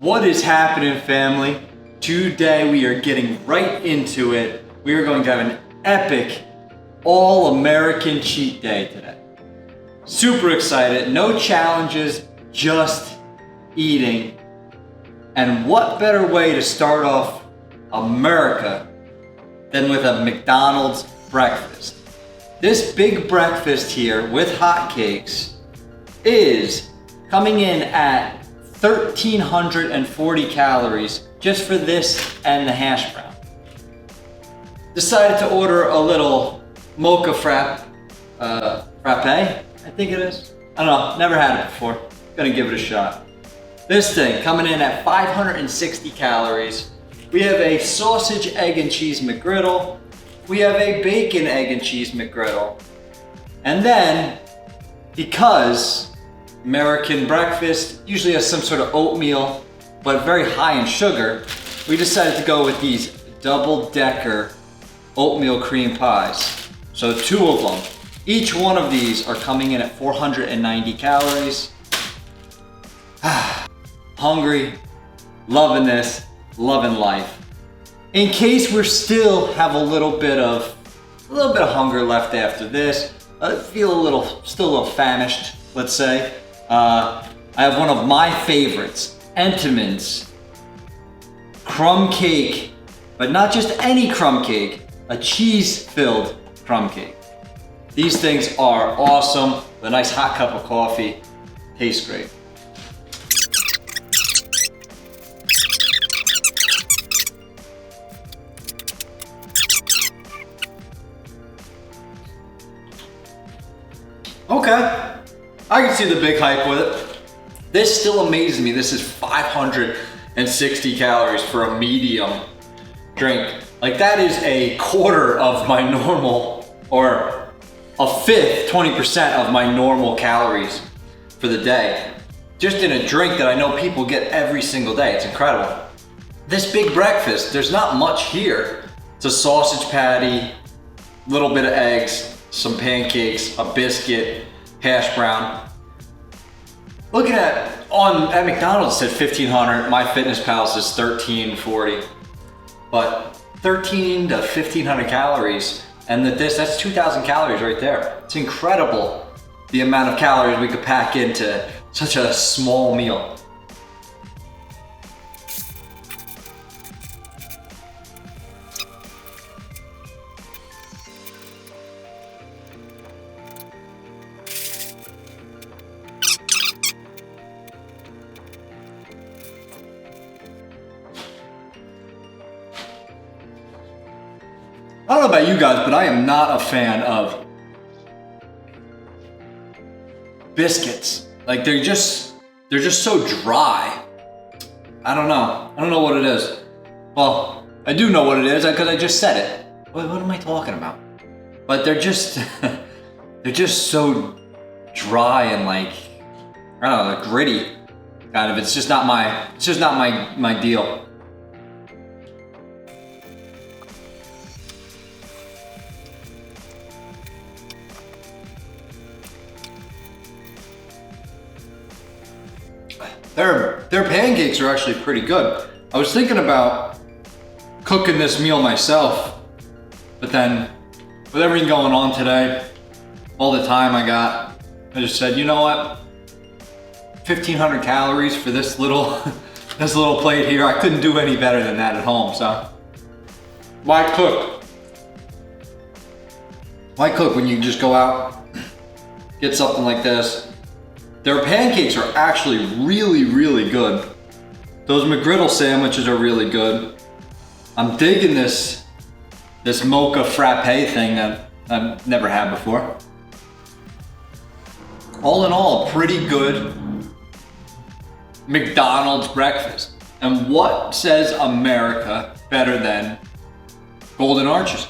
What is happening, family? Today we are getting right into it. We are going to have an epic all-American cheat day today. Super excited, no challenges, just eating. And what better way to start off America than with a McDonald's breakfast? This big breakfast here with hotcakes is coming in at 1,340 calories just for this and the hash brown. Decided to order a little mocha frappe, I think it is. I don't know, never had it before. Gonna give it a shot. This thing coming in at 560 calories. We have a sausage, egg, and cheese McGriddle. We have a bacon, egg, and cheese McGriddle. And then, because American breakfast usually has some sort of oatmeal, but very high in sugar, we decided to go with these double-decker oatmeal cream pies. So 2 of them. Each one of these are coming in at 490 calories. Hungry, loving this, loving life. In case we still have a little bit of hunger left after this, I feel still a little famished, let's say. I have one of my favorites, Entenmann's crumb cake, but not just any crumb cake, a cheese-filled crumb cake. These things are awesome. A nice hot cup of coffee, tastes great. Okay, I can see the big hype with it. This still amazes me. This is 560 calories for a medium drink. Like, that is a quarter of my normal, or a fifth, 20% of my normal calories for the day. Just in a drink that I know people get every single day. It's incredible. This big breakfast, there's not much here. It's a sausage patty, little bit of eggs, some pancakes, a biscuit, hash brown. Looking at McDonald's it said 1,500, MyFitnessPal says 1,340. But 1,300 to 1,500 calories, and that's 2,000 calories right there. It's incredible the amount of calories we could pack into such a small meal. I don't know about you guys, but I am not a fan of biscuits. Like, they're just so dry. I don't know what it is. Well, I do know what it is because I just said it. What am I talking about? But they're just so dry and, like, I don't know, like gritty. Kind of. It's just not my deal. Their pancakes are actually pretty good. I was thinking about cooking this meal myself, but then with everything going on today, all the time I just said, you know what? 1,500 calories for this little plate here. I couldn't do any better than that at home, so why cook? Why cook when you can just go out, get something like this? Their pancakes are actually really, really good. Those McGriddle sandwiches are really good. I'm digging this mocha frappe thing that I've never had before. All in all, pretty good McDonald's breakfast. And what says America better than Golden Arches?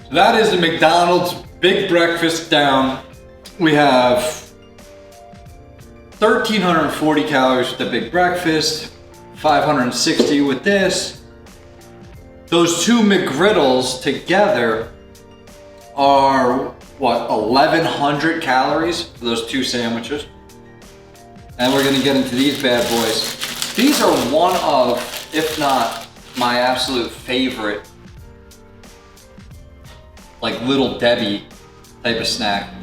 So that is the McDonald's big breakfast down. We have 1,340 calories with the big breakfast, 560 with this. Those two McGriddles together are, what, 1,100 calories for those two sandwiches. And we're gonna get into these bad boys. These are one of, if not my absolute favorite, like Little Debbie type of snack.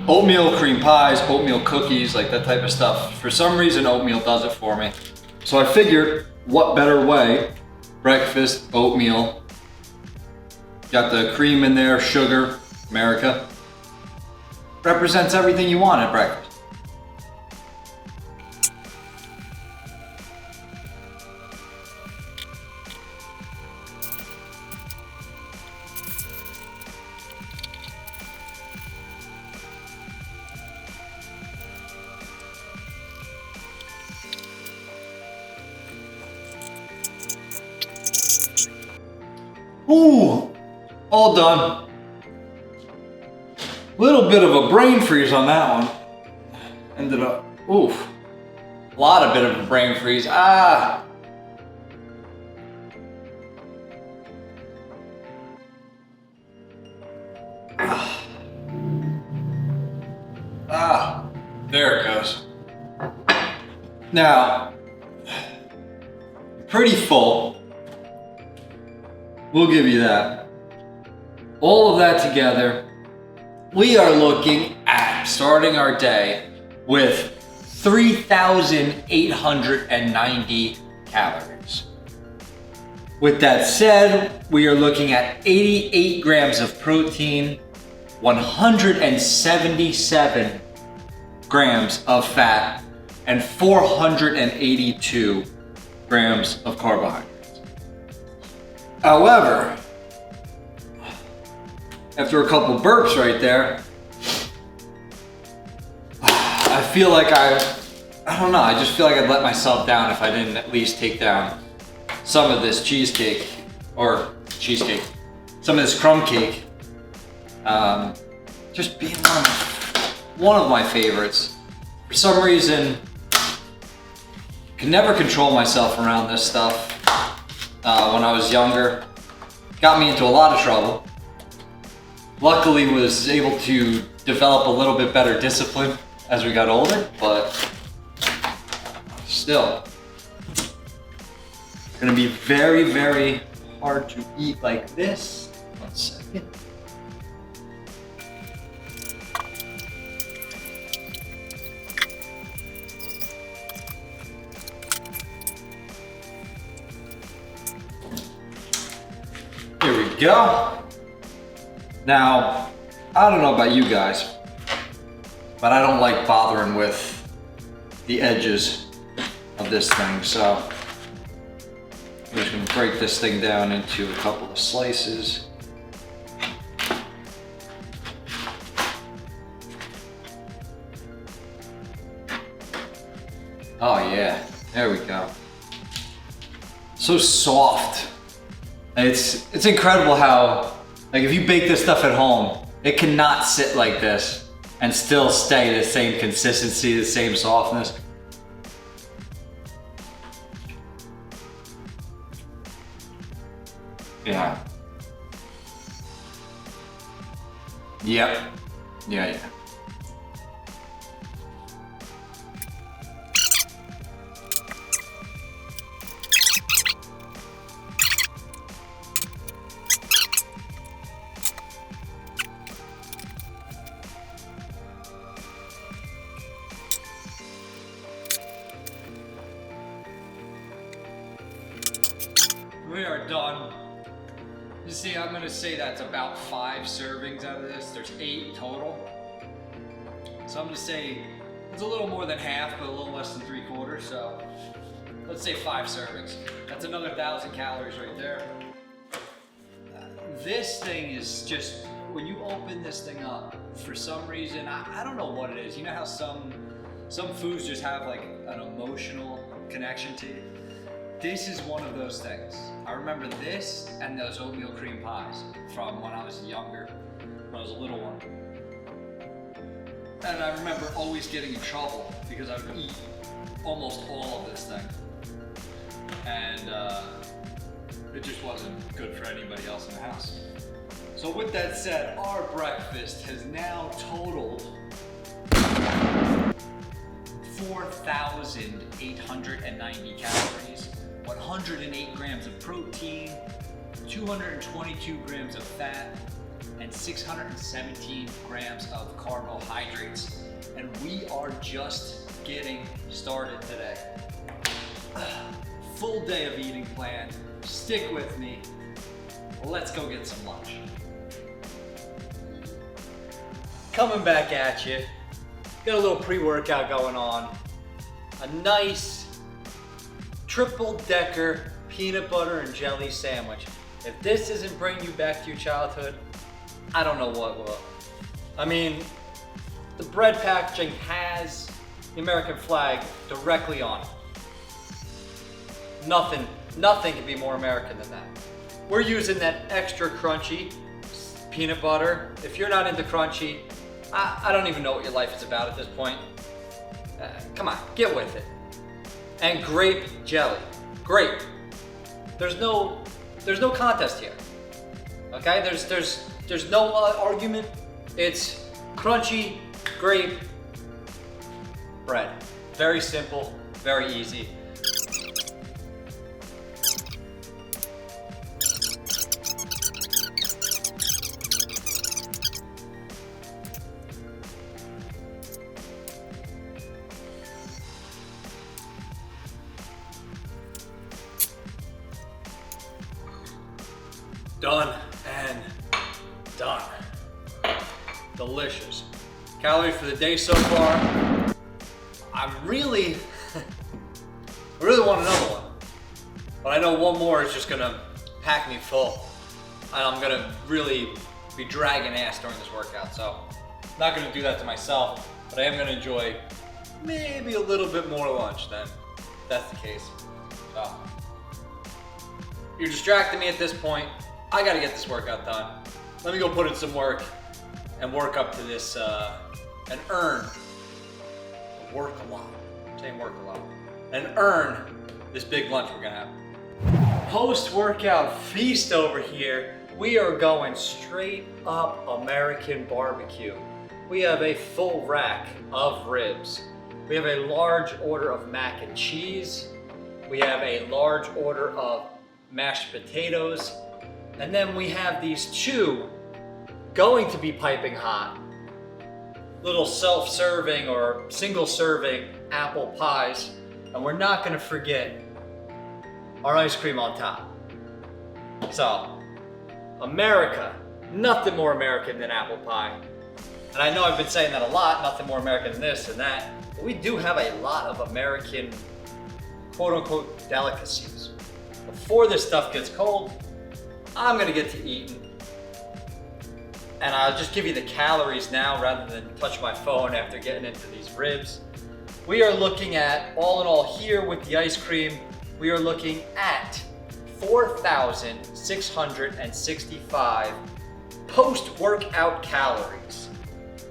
Oatmeal cream pies, oatmeal cookies, like that type of stuff. For some reason, oatmeal does it for me. So I figured, what better way? Breakfast, oatmeal. Got the cream in there, sugar, Murica. Represents everything you want at breakfast. Ooh, all done. Little bit of a brain freeze on that one. Ended up, oof. A lot of bit of a brain freeze. Ah. Ah, there it goes. Now, pretty full. We'll give you that. All of that together, we are looking at starting our day with 3,890 calories. With that said, we are looking at 88 grams of protein, 177 grams of fat, and 482 grams of carbohydrates. However, after a couple burps right there, I feel like I don't know, I just feel like I'd let myself down if I didn't at least take down some of this cheesecake, some of this crumb cake. Just being one of my favorites. For some reason, could never control myself around this stuff. When I was younger, got me into a lot of trouble. Luckily was able to develop a little bit better discipline as we got older, but still, it's gonna be very, very hard to eat like this. 1 second. Here we go. Now, I don't know about you guys, but I don't like bothering with the edges of this thing, so I'm just gonna break this thing down into a couple of slices. Oh yeah, there we go. So soft. It's incredible how, like, if you bake this stuff at home, it cannot sit like this and still stay the same consistency, the same softness. Yeah. Yep. Yeah. We are done. You see, I'm gonna say that's about 5 servings out of this. There's 8 total. So I'm gonna say it's a little more than half, but a little less than 3/4. So let's say 5 servings. That's another 1,000 calories right there. This thing is just, when you open this thing up, for some reason, I don't know what it is. You know how some foods just have like an emotional connection to you? This is one of those things. I remember this and those oatmeal cream pies from when I was younger, when I was a little one. And I remember always getting in trouble because I would eat almost all of this thing. And it just wasn't good for anybody else in the house. So with that said, our breakfast has now totaled 4,890 calories, 108 grams of protein, 222 grams of fat, and 617 grams of carbohydrates. And we are just getting started today. Full day of eating planned. Stick with me. Let's go get some lunch. Coming back at you. Got a little pre-workout going on. A nice triple-decker peanut butter and jelly sandwich. If this isn't bringing you back to your childhood, I don't know what will. I mean, the bread packaging has the American flag directly on it. Nothing can be more American than that. We're using that extra crunchy peanut butter. If you're not into crunchy, I don't even know what your life is about at this point. Come on, get with it. And grape jelly. Grape. There's no contest here. Okay? There's no argument. It's crunchy grape bread. Very simple, very easy. Done and done. Delicious. Calories for the day so far. I really want another one. But I know one more is just gonna pack me full. And I'm gonna really be dragging ass during this workout. So I'm not gonna do that to myself, but I am gonna enjoy maybe a little bit more lunch then, if that's the case. So you're distracting me at this point. I gotta get this workout done. Let me go put in some work and work up to this, and earn, work a lot, I'm saying work a lot, and earn this big lunch we're gonna have. Post-workout feast over here. We are going straight up American barbecue. We have a full rack of ribs. We have a large order of mac and cheese. We have a large order of mashed potatoes. And then we have these two going to be piping hot little self-serving or single-serving apple pies. And we're not gonna forget our ice cream on top. So, America, nothing more American than apple pie. And I know I've been saying that a lot, nothing more American than this and that, but we do have a lot of American quote-unquote delicacies. Before this stuff gets cold, I'm gonna get to eating. And I'll just give you the calories now rather than touch my phone after getting into these ribs. We are looking at, all in all here with the ice cream, we are looking at 4,665 post-workout calories.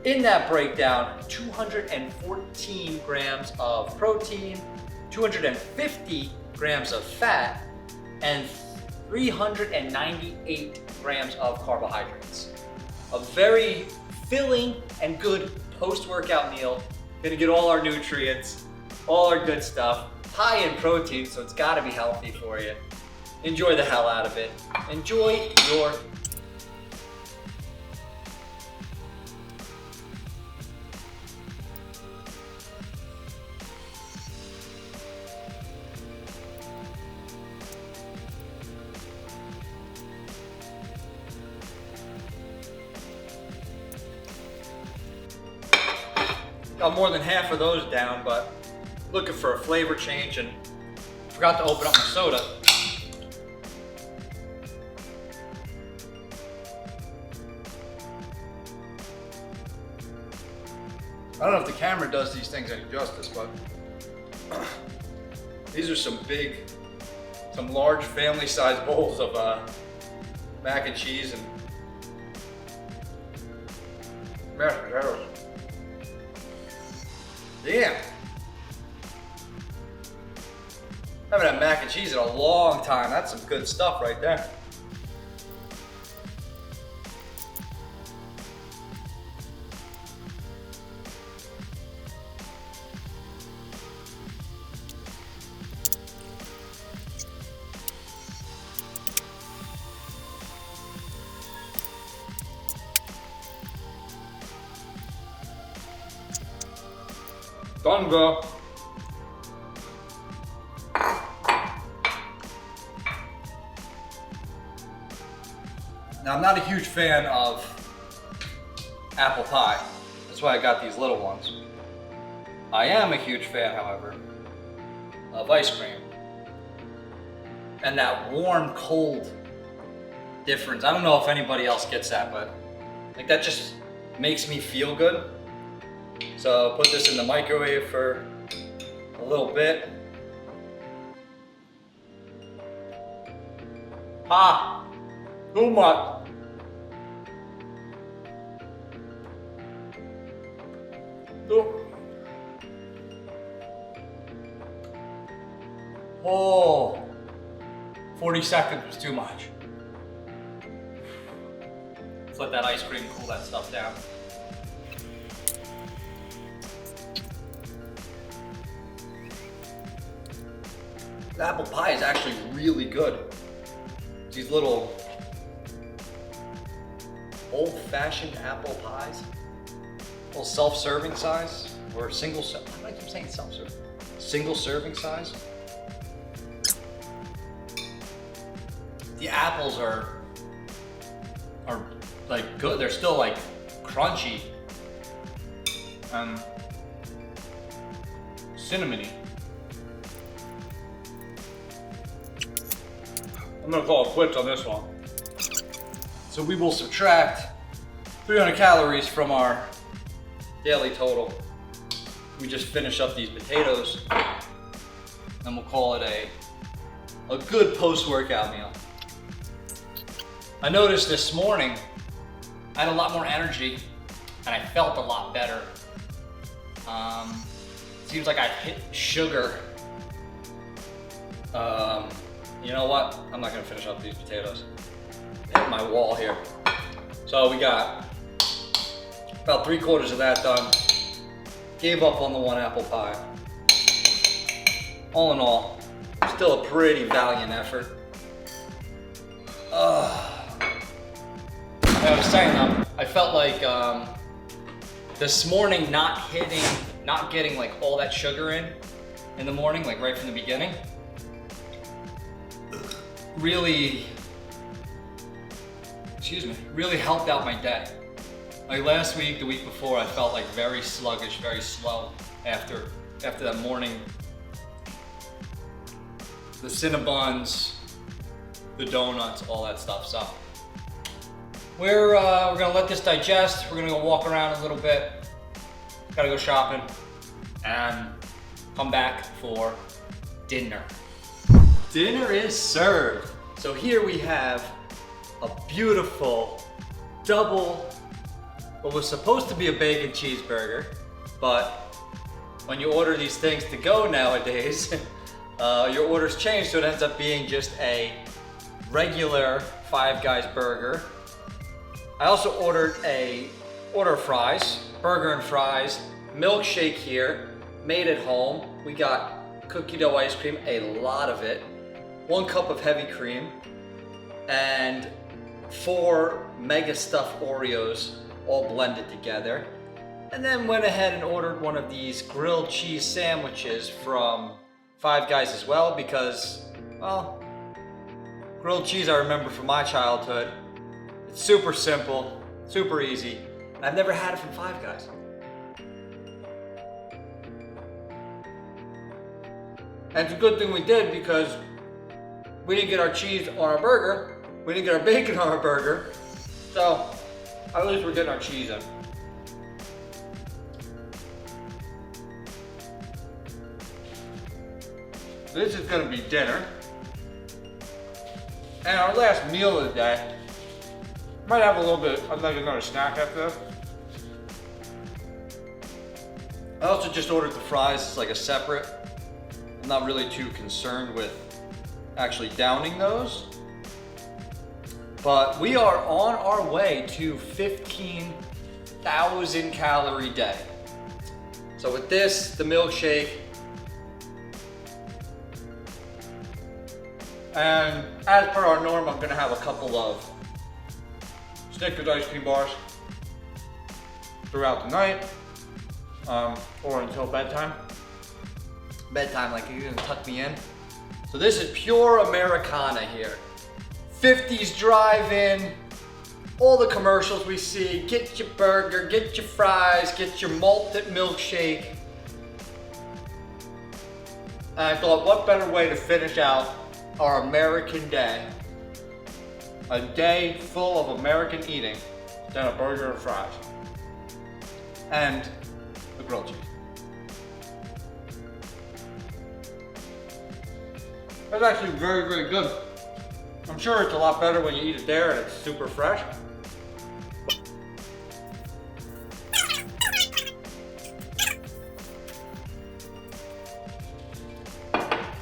In that breakdown, 214 grams of protein, 250 grams of fat, and 398 grams of carbohydrates. A very filling and good post-workout meal. Gonna get all our nutrients, all our good stuff, high in protein, so it's gotta be healthy for you. Enjoy the hell out of it. Enjoy your got more than half of those down, but looking for a flavor change and forgot to open up my soda. I don't know if the camera does these things any justice, but these are some large family-sized bowls of mac and cheese and mashed potatoes. Damn. Haven't had mac and cheese in a long time. That's some good stuff right there. Done, bro. Now, I'm not a huge fan of apple pie. That's why I got these little ones. I am a huge fan, however, of ice cream. And that warm, cold difference. I don't know if anybody else gets that, but like that just makes me feel good. So I'll put this in the microwave for a little bit. Ah, too much. Oh, 40 seconds was too much. Let's let that ice cream cool that stuff down. The apple pie is actually really good. These little old-fashioned apple pies, little self-serving size, or single. Why do I keep saying self-serving? Single serving size. The apples are like good. They're still like crunchy and cinnamony. I'm gonna call it quits on this one. So we will subtract 300 calories from our daily total. We just finish up these potatoes and we'll call it a good post-workout meal. I noticed this morning I had a lot more energy and I felt a lot better. Seems like I hit sugar. You know what? I'm not gonna finish up these potatoes. Hit my wall here. So we got about 3/4 of that done. Gave up on the one apple pie. All in all, still a pretty valiant effort. Like I was saying though, I felt like this morning not getting like all that sugar in the morning, like right from the beginning, really helped out my day. Like last week, the week before, I felt like very sluggish, very slow after that morning. The Cinnabons, the donuts, all that stuff. So we're gonna let this digest. We're gonna go walk around a little bit. Gotta go shopping and come back for dinner. Dinner is served. So here we have a beautiful double, what was supposed to be a bacon cheeseburger, but when you order these things to go nowadays, your orders change, so it ends up being just a regular Five Guys burger. I also ordered fries, burger and fries, milkshake here, made at home. We got cookie dough ice cream, a lot of it, 1 cup of heavy cream, and 4 mega stuffed Oreos all blended together. And then went ahead and ordered one of these grilled cheese sandwiches from Five Guys as well, because, well, grilled cheese I remember from my childhood. It's super simple, super easy, and I've never had it from Five Guys. And it's a good thing we did, because we didn't get our cheese on our burger, we didn't get our bacon on our burger, so at least we're getting our cheese in. This is gonna be dinner. And our last meal of the day. Might have a little bit, I'd like another snack after this. I also just ordered the fries as like a separate. I'm not really too concerned with actually downing those. But we are on our way to 15,000 calorie day. So with this, the milkshake, and as per our norm, I'm gonna have a couple of Snickers ice cream bars throughout the night, or until bedtime. Bedtime, like you're gonna tuck me in. So this is pure Americana here. 50s drive-in, all the commercials we see, get your burger, get your fries, get your malted milkshake. And I thought, what better way to finish out our American day? A day full of American eating than a burger and fries. And the grilled cheese. That's actually very, very good. I'm sure it's a lot better when you eat it there and it's super fresh.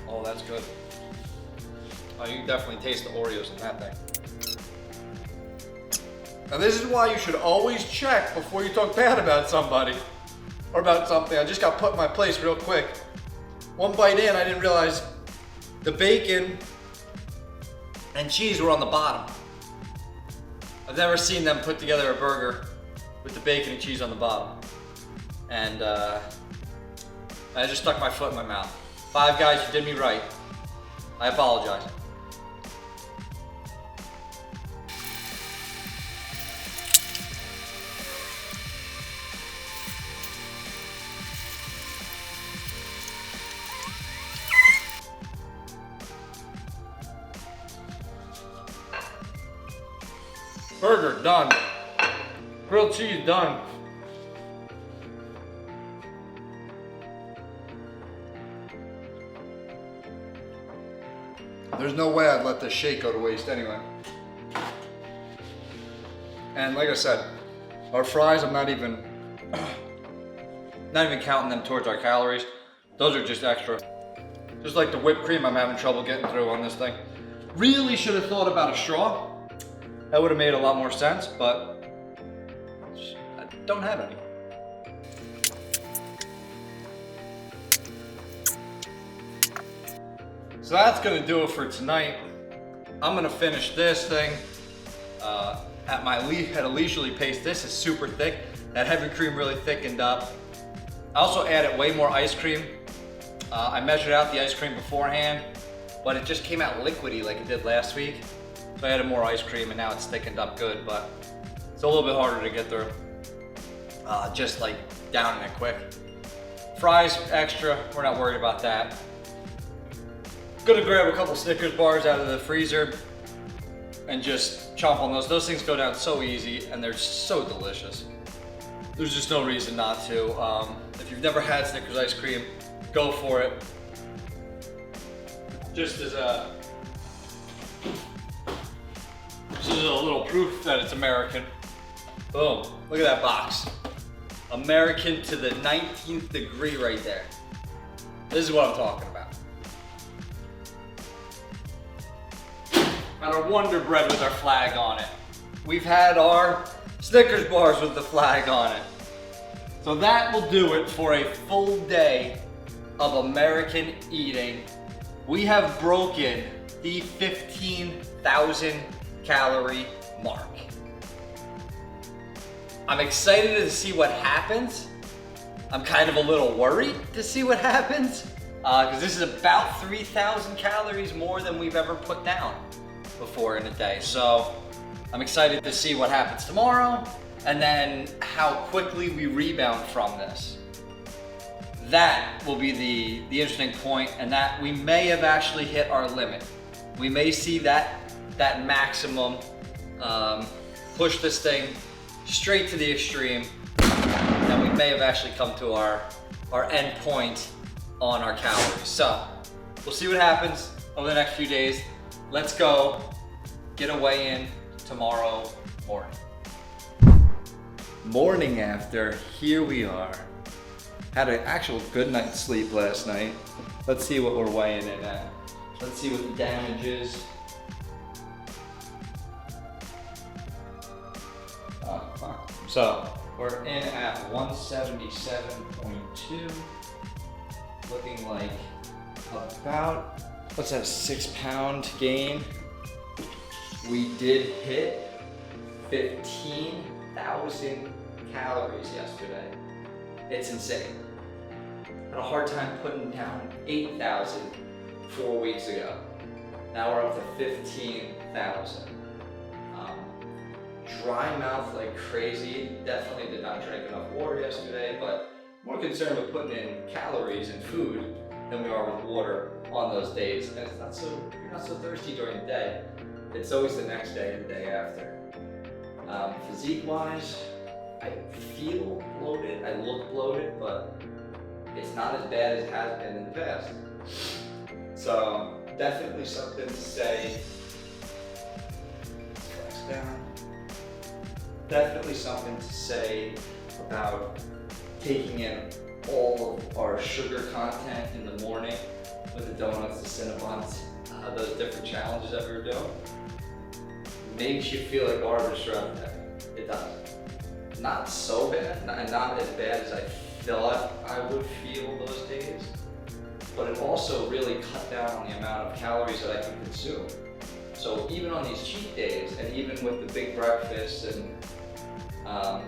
Oh, that's good. Oh, you can definitely taste the Oreos in that thing. Now this is why you should always check before you talk bad about somebody or about something. I just got put in my place real quick. One bite in, I didn't realize the bacon and cheese were on the bottom. I've never seen them put together a burger with the bacon and cheese on the bottom. And I just stuck my foot in my mouth. Five Guys, you did me right. I apologize. Burger done. Grilled cheese done. There's no way I'd let this shake go to waste anyway. And like I said, our fries, I'm not even counting them towards our calories. Those are just extra. Just like the whipped cream I'm having trouble getting through on this thing. Really should have thought about a straw. That would have made a lot more sense, but I don't have any. So that's gonna do it for tonight. I'm gonna finish this thing at a leisurely pace. This is super thick. That heavy cream really thickened up. I also added way more ice cream. I measured out the ice cream beforehand, but it just came out liquidy like it did last week. So I added more ice cream and now it's thickened up good, but it's a little bit harder to get through. Just like downing it quick. Fries extra, we're not worried about that. Gonna grab a couple Snickers bars out of the freezer and just chomp on those. Those things go down so easy and they're so delicious. There's just no reason not to. If you've never had Snickers ice cream, go for it. Just as this is a little proof that it's American. Boom, look at that box. American to the 19th degree right there. This is what I'm talking about. Got our Wonder Bread with our flag on it. We've had our Snickers bars with the flag on it. So that will do it for a full day of American eating. We have broken the 15,000 calorie mark. I'm excited to see what happens. I'm kind of a little worried to see what happens because this is about 3,000 calories more than we've ever put down before in a day. So I'm excited to see what happens tomorrow and then how quickly we rebound from this. That will be the interesting point, and that we may have actually hit our limit. We may see that maximum, push this thing straight to the extreme, and we may have actually come to our end point on our calories. So we'll see what happens over the next few days. Let's go get a weigh-in tomorrow morning. Morning after, here we are. Had an actual good night's sleep last night. Let's see what we're weighing in at. Let's see what the damage is. Oh, fuck. So we're in at 177.2. Looking like about, what's that, 6-pound gain. We did hit 15,000 calories yesterday. It's insane. Had a hard time putting down 8,000 4 weeks ago. Now we're up to 15,000. Dry mouth like crazy. Definitely did not drink enough water yesterday, but more concerned with putting in calories and food than we are with water on those days. And it's not so, you're not so thirsty during the day. It's always the next day and the day after. Physique-wise, I feel bloated, I look bloated, but it's not as bad as it has been in the past. So definitely something to say, flex down. Definitely something to say about taking in all of our sugar content in the morning with the donuts, the Cinnabons, those different challenges that we were doing. Makes you feel like garbage throughout the day. It does. Not so bad, not as bad as I thought I would feel those days, but it also really cut down on the amount of calories that I can consume. So even on these cheat days, and even with the big breakfasts and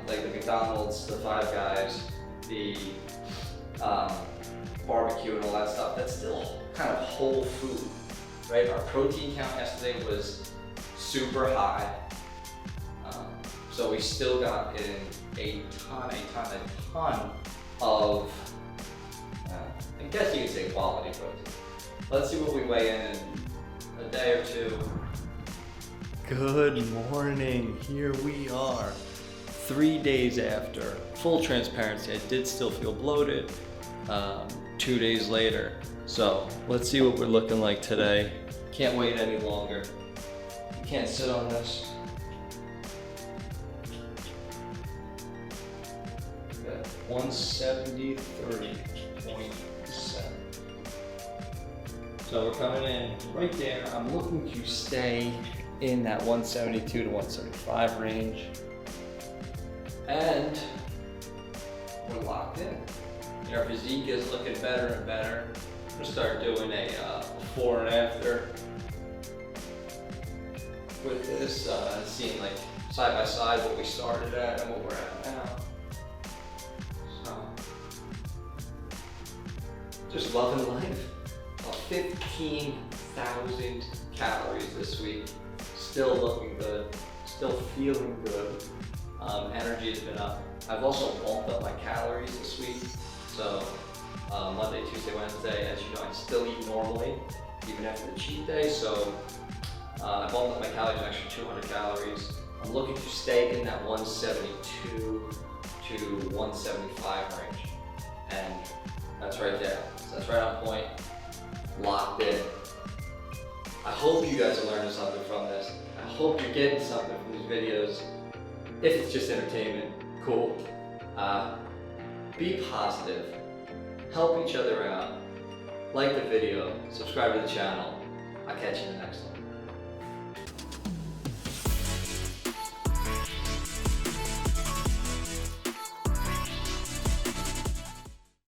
like the McDonald's, the Five Guys, the barbecue and all that stuff, that's still kind of whole food, right? Our protein count yesterday was super high. So we still got in a ton of, I guess you could say quality protein. Let's see what we weigh in a day or two. Good morning, here we are. 3 days after. Full transparency, I did still feel bloated 2 days later. So let's see what we're looking like today. Can't wait any longer. You can't sit on this. 173.7. So we're coming in right there. I'm looking to stay in that 172 to 175 range. And we're locked in. Our physique is looking better and better. I'm gonna start doing a before and after with this, seeing like side by side what we started at and what we're at now. Just loving life. About 15,000 calories this week. Still looking good. Still feeling good. Energy has been up. I've also bumped up my calories this week. So Monday, Tuesday, Wednesday, as you know, I still eat normally, even after the cheat day. So I bumped up my calories an extra 200 calories. I'm looking to stay in that 172 to 175 range. And that's right there. So that's right on point, locked in. I hope you guys are learning something from this. I hope you're getting something from these videos. If it's just entertainment, cool. Be positive, help each other out, like the video, subscribe to the channel. I'll catch you in the next one.